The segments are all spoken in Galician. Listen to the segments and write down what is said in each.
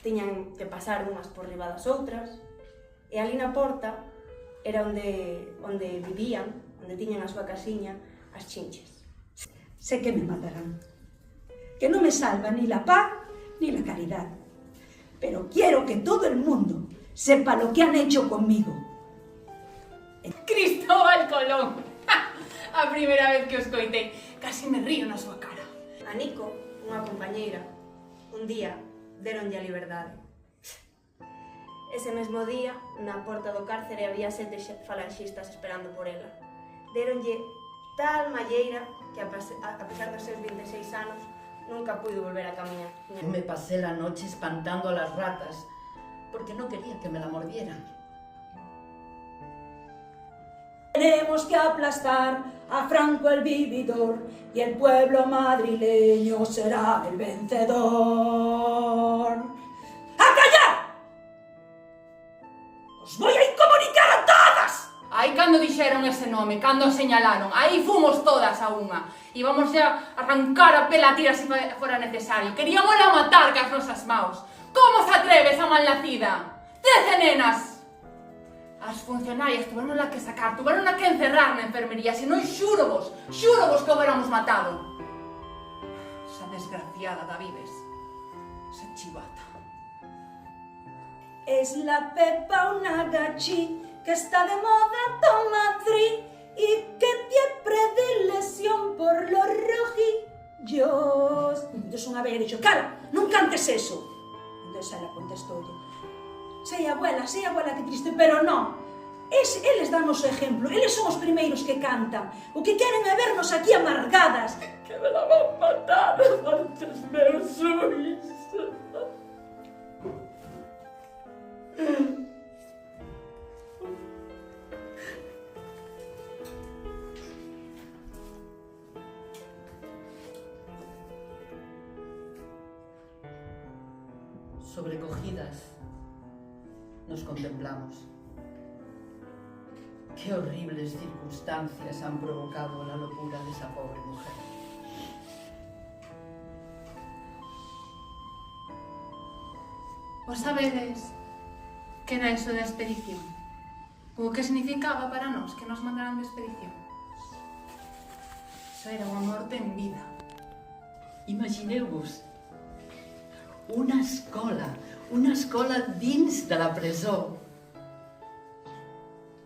tiñan que pasar unhas por riba das outras, e ali na porta era onde vivían, onde tiñan a súa casiña, as chinches. Sé que me matarán, que no me salva ni la paz ni la caridad, pero quiero que todo el mundo sepa lo que han hecho conmigo. Cristóbal Colón! A primeira vez que os coitei, casi me río na súa cara. A Nico, unha compañeira, un día deronlle a liberdade. Ese mesmo día, na porta do cárcere había 7 falanxistas esperando por ela. Deronlle tal malleira que a pesar dos seus 26 anos nunca puido volver a camiñar. Me pasé la noche espantando a las ratas porque no quería que me la mordieran. Tenemos que aplastar a Franco el vividor y el pueblo madrileño será el vencedor. ¡A callar! ¡Os voy a incomunicar a todas! Aí cando dixeron ese nome, cando o señalaron, aí fomos todas a unha. Íbamos xa arrancar a pela tira se fora necesario. Queríamos la matar cas nosas maus. Como se atreves a malnacida? 13 nenas! As funcionarias tuveronla que sacar, tuveronla que encerrar na enfermería, senón xúrovos que o hubiéramos matado. Esa desgraciada Davides, esa chivata. Es la Pepa una gachi que está de moda tomatri y que tiene predilección por los rojillos. Entonces unha vez dixo, cara, non cantes eso. Entonces ela contestou, sei abuela, que triste, pero non. Eles danos o exemplo, eles son os primeiros que cantan. O que queren é vernos aquí amargadas. Que me la van matar antes meus ulls. Sobrecogidas, nos contemplamos. Qué horribles circunstancias han provocado la locura de esa pobre mujer. Vos sabedes que era eso da expedición? O que significaba para nós que nos mandaran de expedición? Eso era unha morte en vida. Imagineu-vos una escola dins de la presó.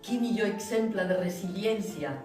Quin millor exemple de resiliència